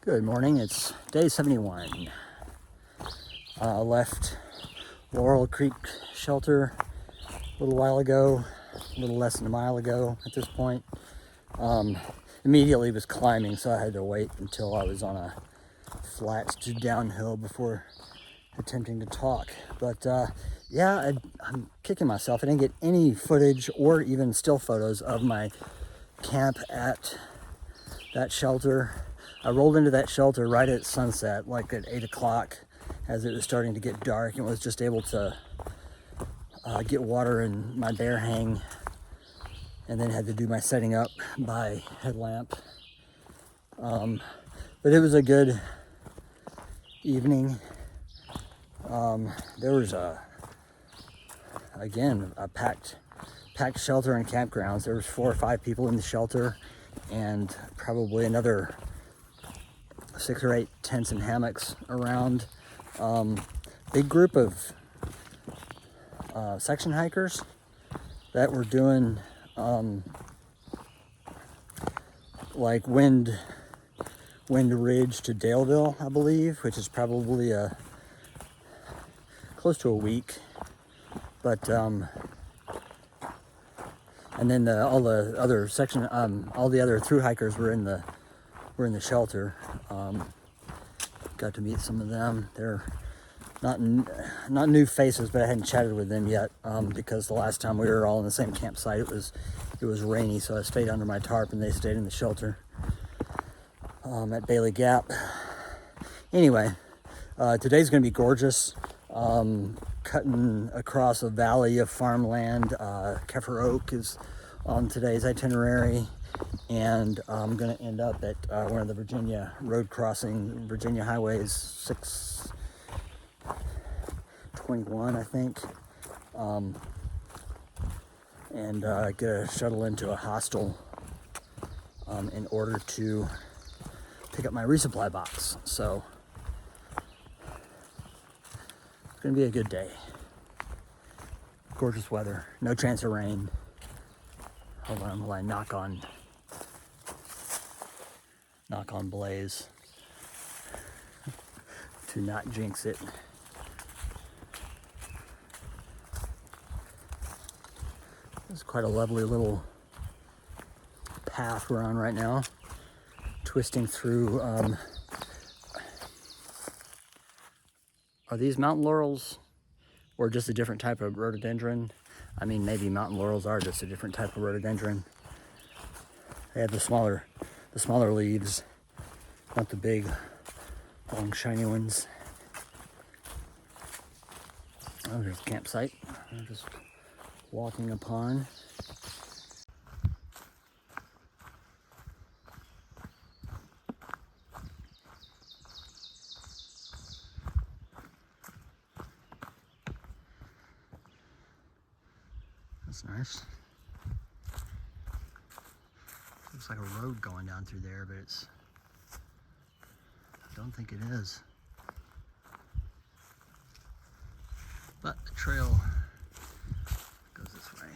Good morning, it's day 71. Left Laurel Creek shelter a little while ago, a little less than a mile ago at this point. Immediately was climbing, so I had to wait until I was on a flat to downhill before attempting to talk. But yeah, I'm kicking myself. I didn't get any footage or even still photos of my camp at that shelter. I rolled into that shelter right at sunset, like at 8 o'clock, as it was starting to get dark, and was just able to get water in my bear hang, and then had to do my setting up by headlamp. But it was a good evening. There was a packed shelter and campgrounds. There was 4 or 5 people in the shelter, and probably another 6 or 8 tents and hammocks around. Big group of section hikers that were doing like Wind Ridge to Daleville, I believe, which is probably close to a week. But and then all the other thru hikers were in the shelter. Got to meet some of them. They're not new faces, but I hadn't chatted with them yet because the last time we were all in the same campsite, it was rainy, so I stayed under my tarp and they stayed in the shelter at Bailey Gap. Anyway, today's going to be gorgeous. Cutting across a valley of farmland. Keffer Oak is on today's itinerary. And I'm going to end up at one of the Virginia road crossing, Virginia Highways 621, I think, and get a shuttle into a hostel in order to pick up my resupply box. So it's going to be a good day. Gorgeous weather, no chance of rain. Hold on while I knock on Blaze to not jinx it. It's quite a lovely little path we're on right now, twisting through. Are these mountain laurels or just a different type of rhododendron? I mean, maybe mountain laurels are just a different type of rhododendron. They have the smaller leaves, not the big, long, shiny ones. Oh, there's a campsite. I'm just walking upon. That's nice. Looks like a road going down through there, but I don't think it is. But the trail goes this way.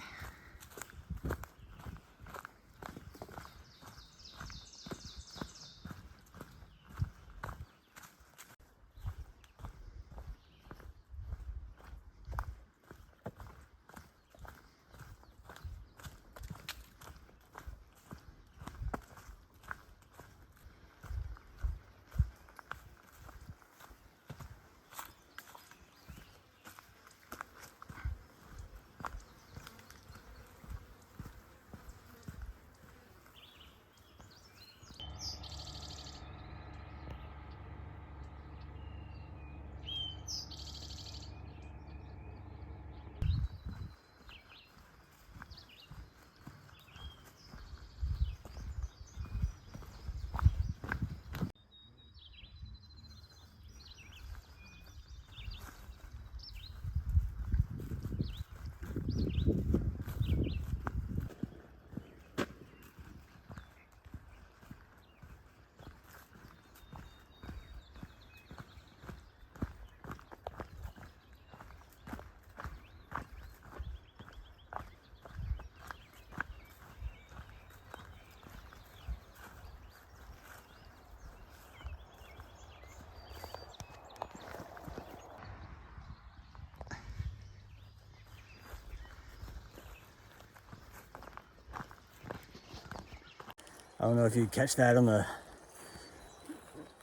I don't know if you catch that on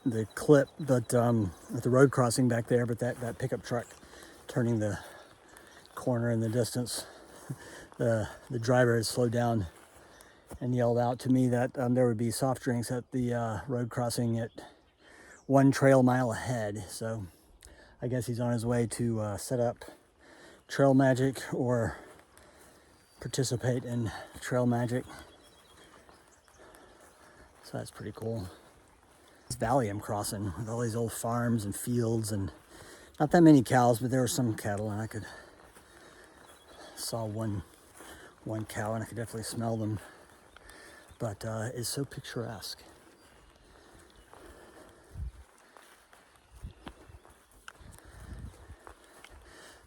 the clip, but at the road crossing back there, but that pickup truck turning the corner in the distance, the driver had slowed down and yelled out to me that there would be soft drinks at the road crossing at 1 trail mile ahead. So I guess he's on his way to set up trail magic or participate in trail magic. So that's pretty cool. This valley I'm crossing with all these old farms and fields and not that many cows, but there were some cattle, and I saw one cow and I could definitely smell them. But it's so picturesque.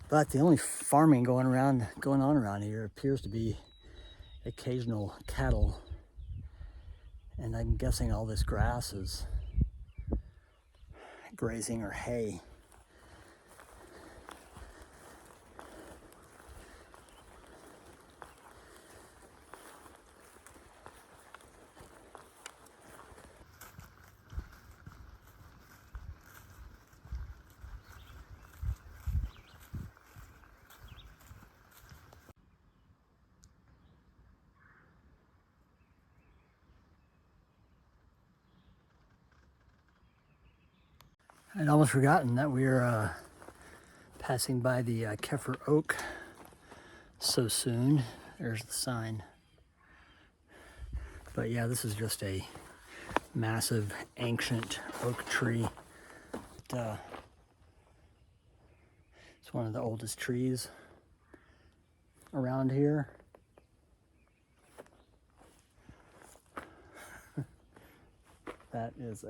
But the only farming going on around here appears to be occasional cattle. And I'm guessing all this grass is grazing or hay. I'd almost forgotten that we're passing by the Kefir Oak so soon. There's the sign. But yeah, this is just a massive ancient oak tree. It's one of the oldest trees around here. That is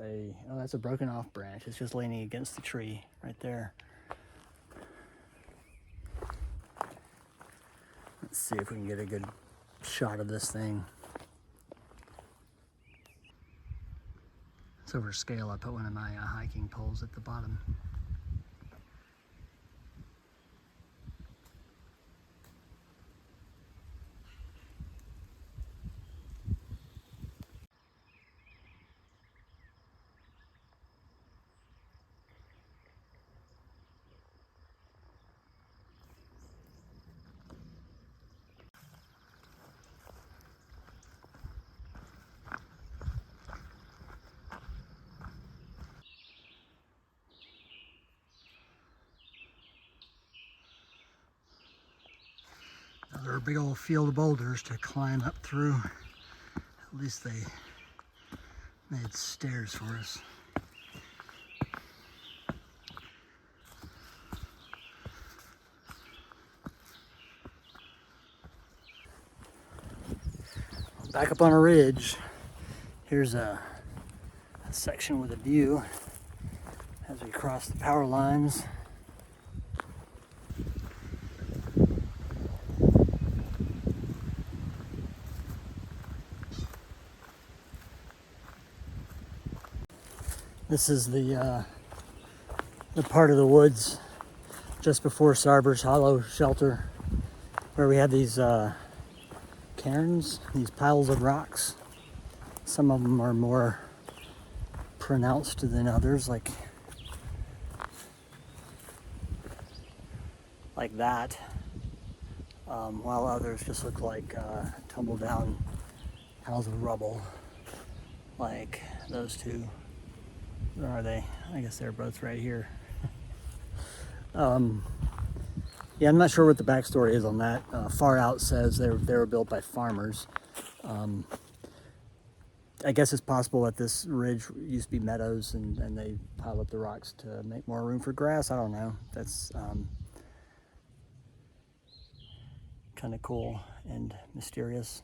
that's a broken off branch. It's just leaning against the tree right there. Let's see if we can get a good shot of this thing. It's over scale. I put one of my hiking poles at the bottom. There are a big old field of boulders to climb up through. At least they made stairs for us. Back up on a ridge. Here's a section with a view as we cross the power lines. This is the part of the woods just before Sarber's Hollow shelter where we had these cairns, these piles of rocks. Some of them are more pronounced than others, like that, while others just look like tumble down piles of rubble, like those two. Where are they? I guess they're both right here. Yeah, I'm not sure what the backstory is on that. Far Out says they were built by farmers. I guess it's possible that this ridge used to be meadows and they piled up the rocks to make more room for grass. I don't know. That's kind of cool and mysterious.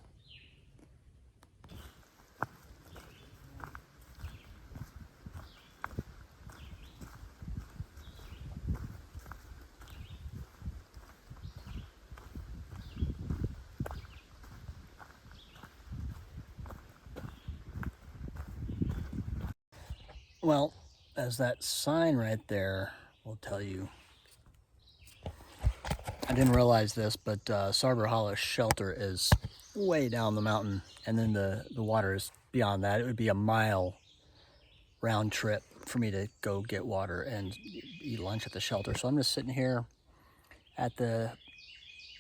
Well, as that sign right there will tell you, I didn't realize this, but Sarber Hollow shelter is way down the mountain, and then the water is beyond that. It would be a mile round trip for me to go get water and eat lunch at the shelter. So I'm just sitting here at the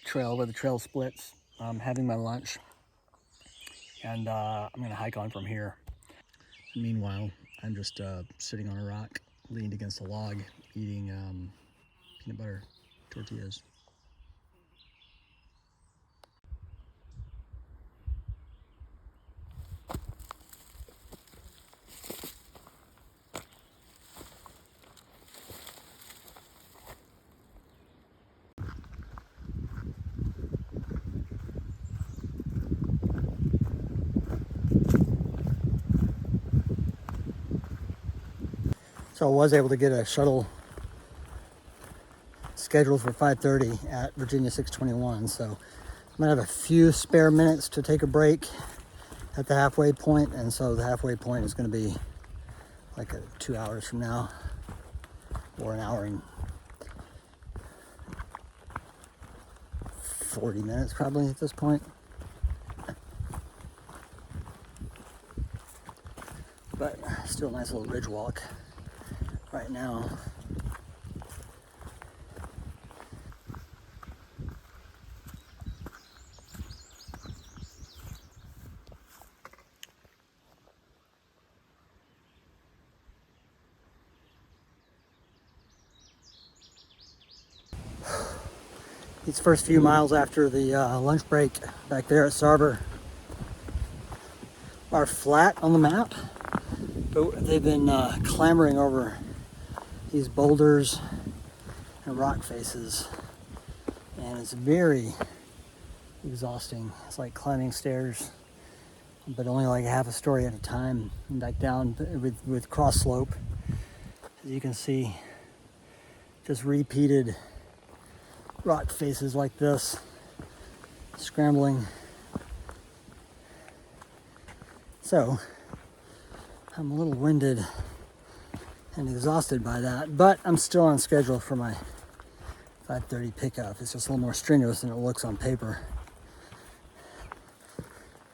trail where the trail splits, having my lunch, and I'm gonna hike on from here. Meanwhile, I'm just sitting on a rock, leaned against a log, eating peanut butter tortillas. So I was able to get a shuttle scheduled for 5:30 at Virginia 621. So I'm gonna have a few spare minutes to take a break at the halfway point, and so the halfway point is gonna be like 2 hours from now, or an hour and 40 minutes probably at this point. But still a nice little ridge walk right now. These first few miles after the lunch break back there at Sarber are flat on the map, but they've been clambering over these boulders and rock faces, and it's very exhausting. It's like climbing stairs, but only like half a story at a time, and back down with cross slope. As you can see, just repeated rock faces like this, scrambling. So I'm a little winded and exhausted by that, but I'm still on schedule for my 5:30 pickup. It's just a little more strenuous than it looks on paper.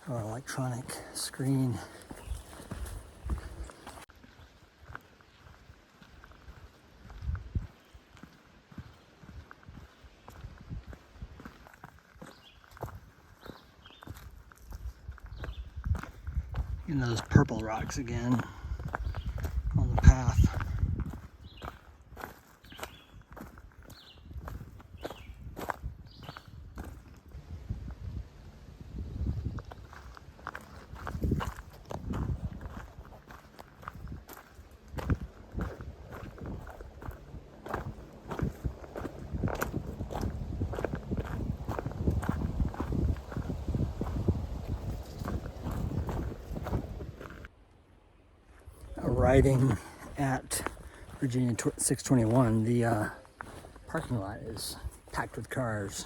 Our electronic screen. And those purple rocks again on the path. Arriving at Virginia 621, the parking lot is packed with cars.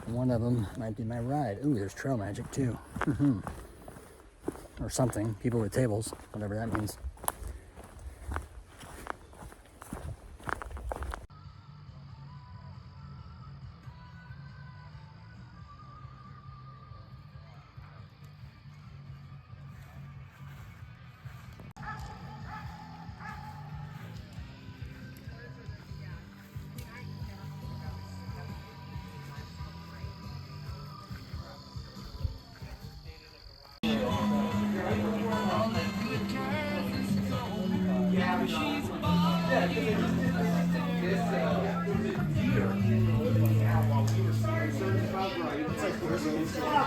One of them might be my ride. Ooh, there's trail magic too. Or something. People with tables, whatever that means.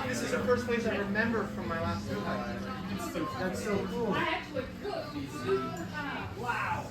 This is the first place I remember from my last trip. That's so cool. I actually cooked. Wow.